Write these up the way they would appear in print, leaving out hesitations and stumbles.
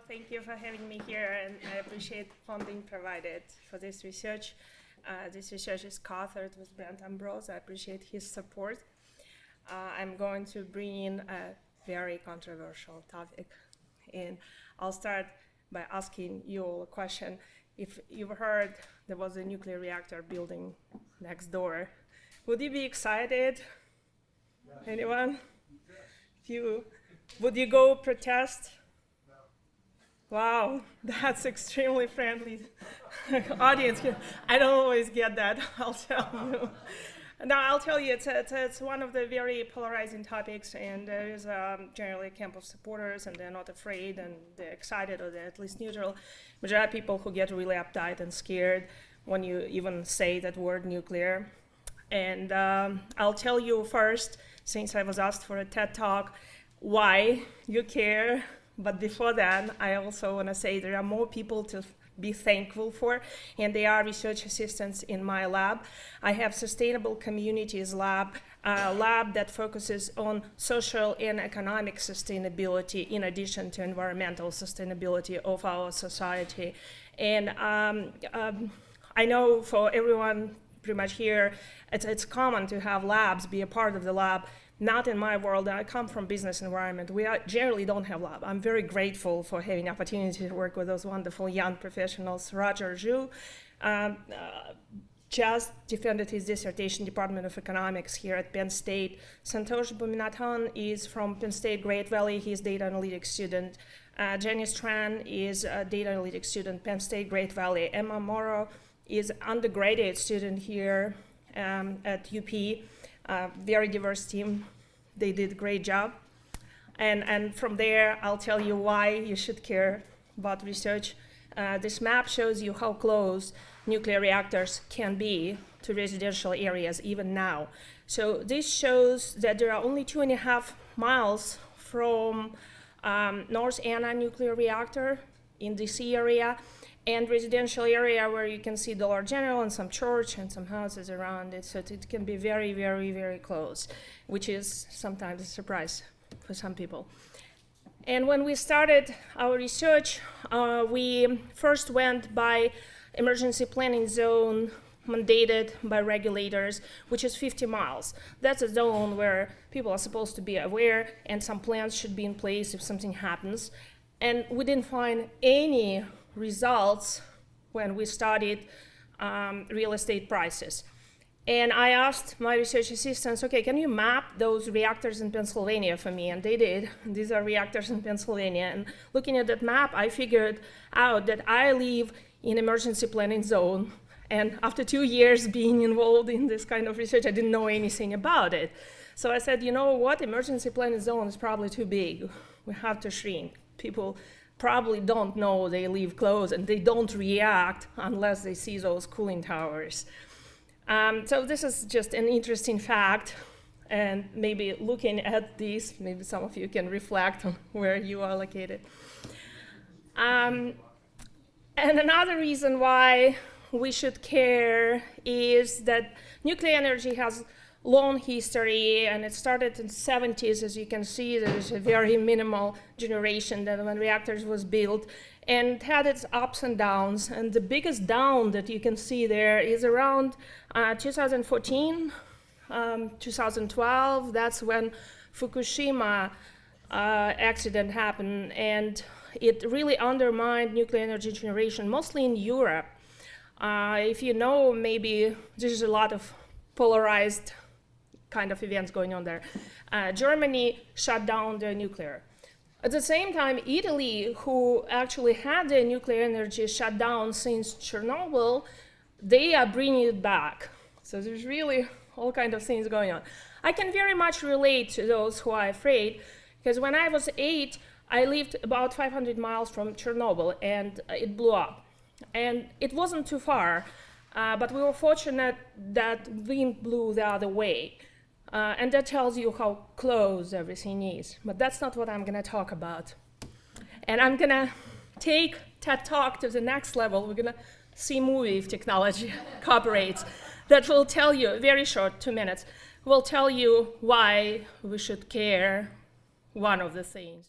Thank you for having me here, and I appreciate funding provided for this research. This research is co-authored with Brent Ambrose. I appreciate his support. I'm going to bring in a very controversial topic, and I'll start by asking you all a question. If you've heard there was a nuclear reactor building next door, would you be excited? Yes. Anyone? Few. Would you go protest? No. Wow, that's extremely friendly audience. I don't always get that, I'll tell you. No, I'll tell you, it's one of the very polarizing topics, and there is generally a camp of supporters, and they're not afraid, and they're excited, or they're at least neutral. But there are people who get really uptight and scared when you even say that word nuclear. And I'll tell you first, since I was asked for a TED Talk, why you care. But before that, I also want to say there are more people to be thankful for, and they are research assistants in my lab. I have Sustainable Communities Lab, a lab that focuses on social and economic sustainability in addition to environmental sustainability of our society. And I know for everyone pretty much here, it's common to have labs, be a part of the lab. Not in my world. I come from business environment. We generally don't have lab. I'm very grateful for having opportunity to work with those wonderful young professionals. Roger Zhu just defended his dissertation, Department of Economics here at Penn State. Santosh Bhuminathan is from Penn State, Great Valley. He's data analytics student. Jenny Tran is a data analytics student, Penn State, Great Valley. Emma Morrow is undergraduate student here at UP. Very diverse team. They did a great job. And from there, I'll tell you why you should care about research. This map shows you how close nuclear reactors can be to residential areas even now. So this shows that there are only 2.5 miles from North Anna nuclear reactor in DC area, and residential area where you can see Dollar General and some church and some houses around it. So it can be very, very, very close, which is sometimes a surprise for some people. And when we started our research, we first went by emergency planning zone mandated by regulators, which is 50 miles. That's a zone where people are supposed to be aware, and some plans should be in place if something happens. And we didn't find any results when we studied real estate prices. And I asked my research assistants, okay, can you map those reactors in Pennsylvania for me? And they did. These are reactors in Pennsylvania. And looking at that map, I figured out that I live in emergency planning zone. And after 2 years being involved in this kind of research, I didn't know anything about it. So I said, you know what, emergency planning zone is probably too big. We have to shrink. People probably don't know they live close, and they don't react unless they see those cooling towers. So this is just an interesting fact, and maybe looking at this, maybe some of you can reflect on where you are located. And another reason why we should care is that nuclear energy has long history, and it started in the 70s. As you can see, there's a very minimal generation that when reactors was built, and it had its ups and downs. And the biggest down that you can see there is around 2014, 2012. That's when Fukushima accident happened, and it really undermined nuclear energy generation, mostly in Europe. If you know, maybe there's a lot of polarized kind of events going on there. Germany shut down their nuclear. At the same time, Italy, who actually had their nuclear energy shut down since Chernobyl, they are bringing it back. So there's really all kinds of things going on. I can very much relate to those who are afraid, because when I was 8, I lived about 500 miles from Chernobyl, and it blew up. And it wasn't too far, but we were fortunate that wind blew the other way. And that tells you how close everything is. But that's not what I'm going to talk about. And I'm going to take TED Talk to the next level. We're going to see a movie if technology cooperates that will tell you, very short, 2 minutes, will tell you why we should care, one of the things.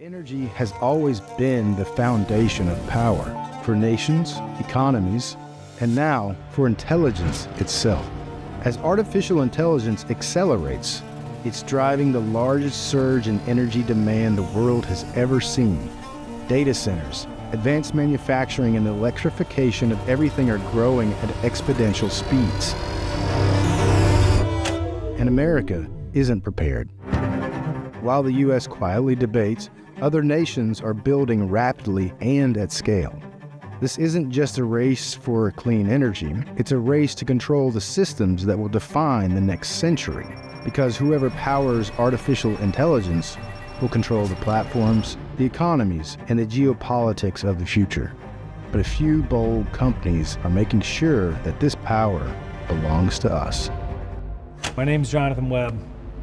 Energy has always been the foundation of power for nations, economies, and now for intelligence itself. As artificial intelligence accelerates, it's driving the largest surge in energy demand the world has ever seen. Data centers, advanced manufacturing, and the electrification of everything are growing at exponential speeds. And America isn't prepared. While the U.S. quietly debates, other nations are building rapidly and at scale. This isn't just a race for clean energy, it's a race to control the systems that will define the next century. Because whoever powers artificial intelligence will control the platforms, the economies, and the geopolitics of the future. But a few bold companies are making sure that this power belongs to us. My name's Jonathan Webb,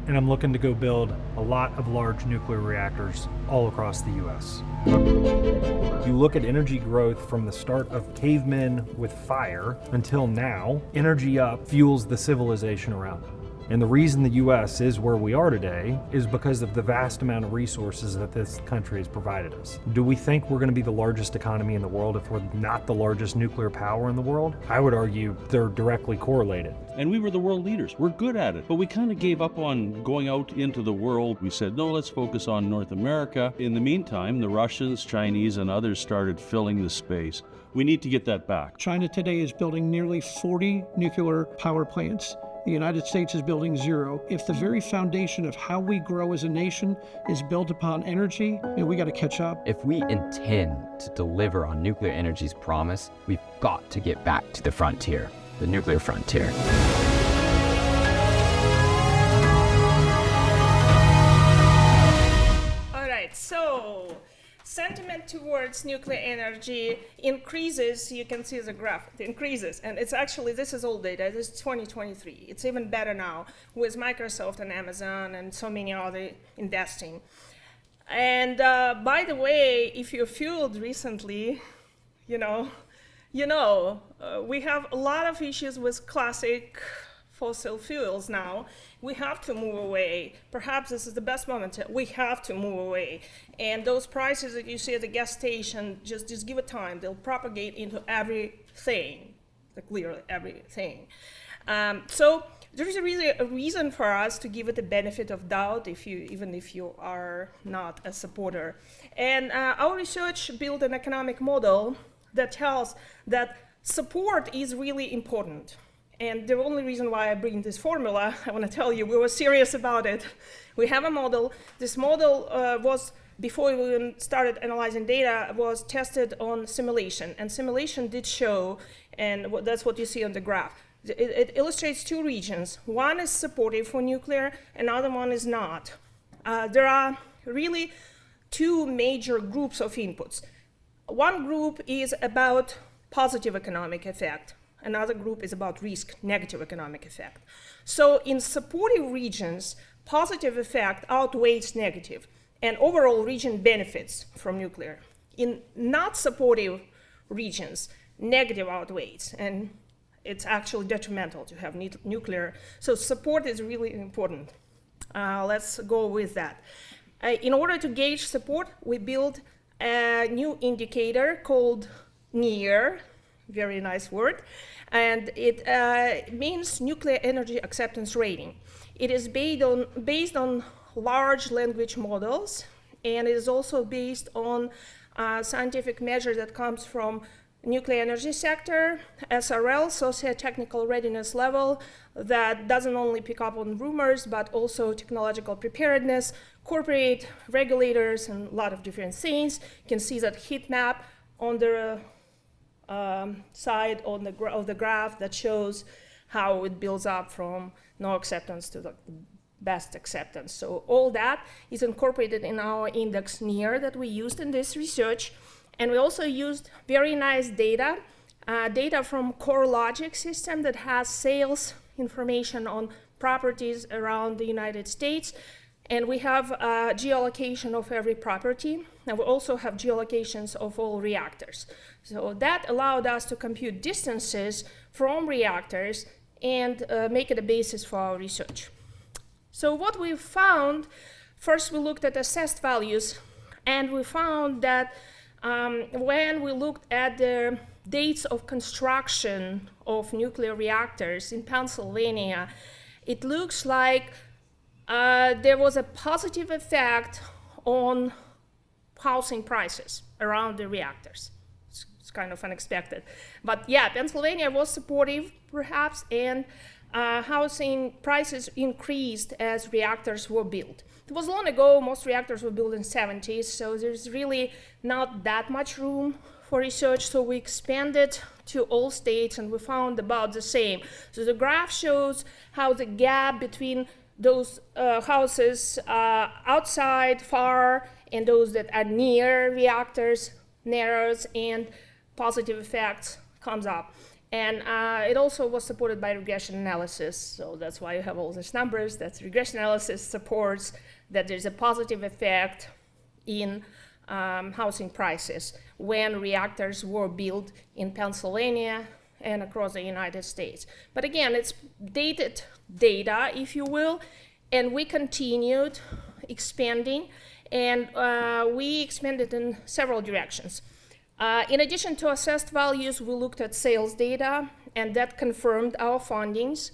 and I'm looking to go build a lot of large nuclear reactors all across the U.S. You look at energy growth from the start of cavemen with fire until now, energy up fuels the civilization around them. And the reason the U.S. is where we are today is because of the vast amount of resources that this country has provided us. Do we think we're going to be the largest economy in the world if we're not the largest nuclear power in the world? I would argue they're directly correlated. And we were the world leaders. We're good at it. But we kind of gave up on going out into the world. We said, no, let's focus on North America. In the meantime, the Russians, Chinese, and others started filling the space. We need to get that back. China today is building nearly 40 nuclear power plants. The United States is building 0. If the very foundation of how we grow as a nation is built upon energy, we got to catch up. If we intend to deliver on nuclear energy's promise, we've got to get back to the frontier, the nuclear frontier. All right, so sentiment towards nuclear energy increases. You can see the graph, it increases. And it's actually, this is old data, this is 2023. It's even better now with Microsoft and Amazon and so many other investing. And by the way, if you're fueled recently, we have a lot of issues with classic fossil fuels now. We have to move away. Perhaps this is the best moment. We have to move away. And those prices that you see at the gas station, just give it time. They'll propagate into everything, like literally everything. So there's really a reason for us to give it the benefit of doubt, even if you are not a supporter. And our research built an economic model that tells that support is really important. And the only reason why I bring this formula, I want to tell you, we were serious about it. We have a model. This model was, before we even started analyzing data, was tested on simulation. And simulation did show, and that's what you see on the graph. It illustrates two regions. One is supportive for nuclear, another one is not. There are really two major groups of inputs. One group is about positive economic effect. Another group is about risk, negative economic effect. So in supportive regions, positive effect outweighs negative, and overall region benefits from nuclear. In not supportive regions, negative outweighs, and it's actually detrimental to have nuclear. So support is really important. Let's go with that. In order to gauge support, we built a new indicator called NEAR, very nice word, and it means nuclear energy acceptance rating. It is based on large language models, and it is also based on scientific measure that comes from nuclear energy sector, SRL, socio-technical readiness level, that doesn't only pick up on rumors, but also technological preparedness, corporate regulators, and a lot of different things. You can see that heat map on the side of the graph that shows how it builds up from no acceptance to the best acceptance. So all that is incorporated in our index NEAR that we used in this research. And we also used very nice data from CoreLogic system that has sales information on properties around the United States. And we have geolocation of every property. And we also have geolocations of all reactors. So that allowed us to compute distances from reactors and make it a basis for our research. So what we found, first we looked at assessed values And we found that when we looked at the dates of construction of nuclear reactors in Pennsylvania, it looks like there was a positive effect on housing prices around the reactors. It's kind of unexpected. But yeah, Pennsylvania was supportive, perhaps, and housing prices increased as reactors were built. It was long ago, most reactors were built in the 70s, so there's really not that much room for research, so we expanded to all states and we found about the same. So the graph shows how the gap between those houses outside, far, and those that are near reactors narrows, and positive effects comes up. And it also was supported by regression analysis, so that's why you have all these numbers. That regression analysis supports that there's a positive effect in housing prices when reactors were built in Pennsylvania and across the United States. But again, it's dated data, if you will, and we continued expanding, and we expanded in several directions. In addition to assessed values, we looked at sales data, and that confirmed our findings.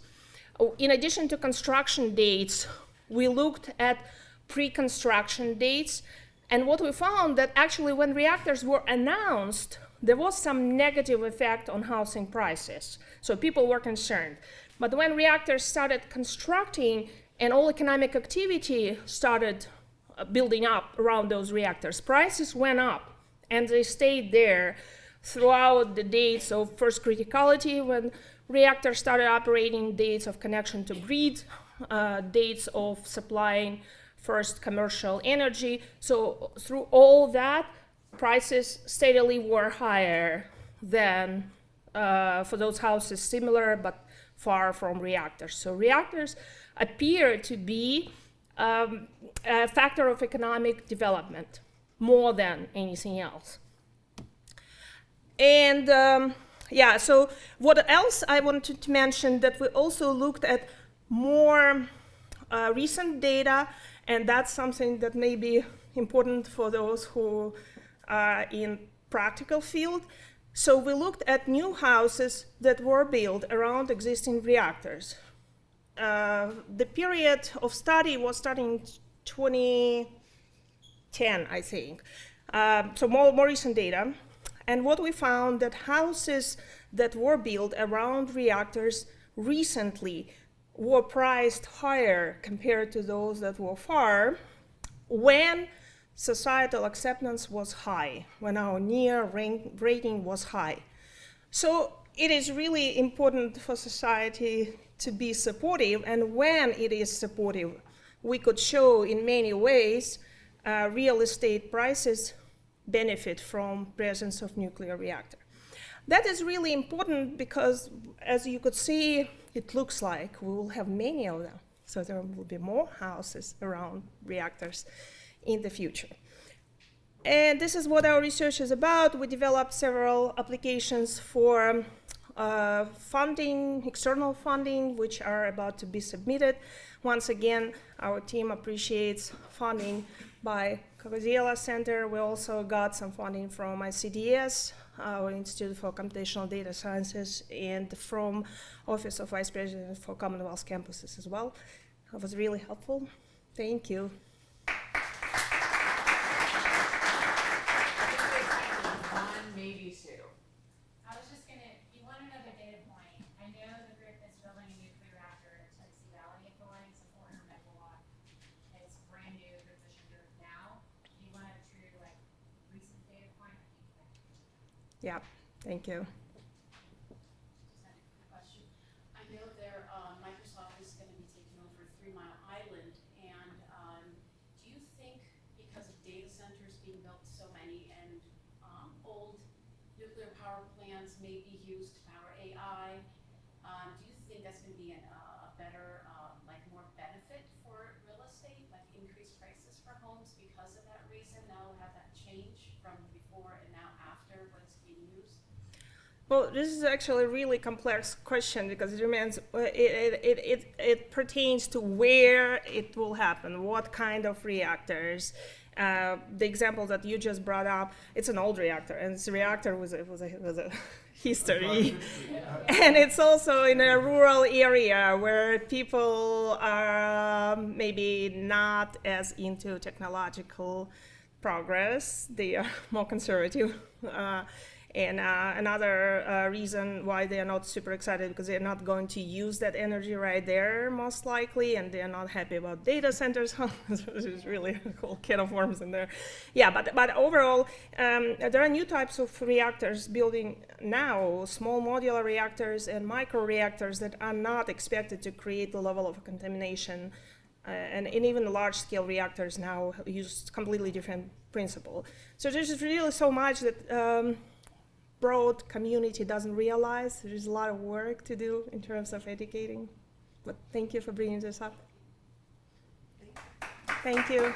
In addition to construction dates, we looked at pre-construction dates, and what we found that actually when reactors were announced, there was some negative effect on housing prices. So people were concerned. But when reactors started constructing and all economic activity started building up around those reactors, prices went up, and they stayed there throughout the dates of first criticality, when reactors started operating, dates of connection to grid, dates of supplying first commercial energy. So through all that, prices steadily were higher than for those houses similar but far from reactors. So reactors appear to be a factor of economic development more than anything else. And yeah, so what else I wanted to mention, that we also looked at more recent data, and that's something that may be important for those who are in practical field. So we looked at new houses that were built around existing reactors. The period of study was starting 2010, I think. So more recent data. And what we found that houses that were built around reactors recently were priced higher compared to those that were far when societal acceptance was high, when our near rating was high. So it is really important for society to be supportive, and when it is supportive, we could show in many ways real estate prices benefit from presence of nuclear reactor. That is really important because, as you could see, it looks like we will have many of them. So there will be more houses around reactors in the future. And this is what our research is about. We developed several applications for funding, external funding, which are about to be submitted. Once again, our team appreciates funding by Koziela Center. We also got some funding from ICDS, our Institute for Computational Data Sciences, and from Office of Vice President for Commonwealth Campuses as well. That was really helpful. Thank you. Maybe two. I was just gonna, you want another data point. I know the group that's building a nuclear reactor in Tennessee Valley at Borrelli, it's a 400 megawatt. It's brand new, they're pushing dirt now. Do you want a true, like, recent data point? Yeah, thank you. Just had a quick question. I know their Microsoft is going to be taking over 3 Mile Island, and do you think because of data centers being built so many and old nuclear power plants may be used to power AI, do you think that's going to be a better, like more benefit for real estate, like increased prices for homes because of that reason? Now we have that change from before and now after what is being used? Well, this is actually a really complex question because it remains, it pertains to where it will happen, what kind of reactors. The example that you just brought up, it's an old reactor, and this reactor was a history. And it's also in a rural area where people are maybe not as into technological progress. They are more conservative. And another reason why they are not super excited, because they're not going to use that energy right there, most likely, and they're not happy about data centers. This is really a whole can of worms in there. Yeah, but overall, there are new types of reactors building now, small modular reactors and micro reactors that are not expected to create the level of contamination. And even large-scale reactors now use completely different principle. So there's really so much that broad community doesn't realize. There's a lot of work to do in terms of educating. But thank you for bringing this up. Thank you.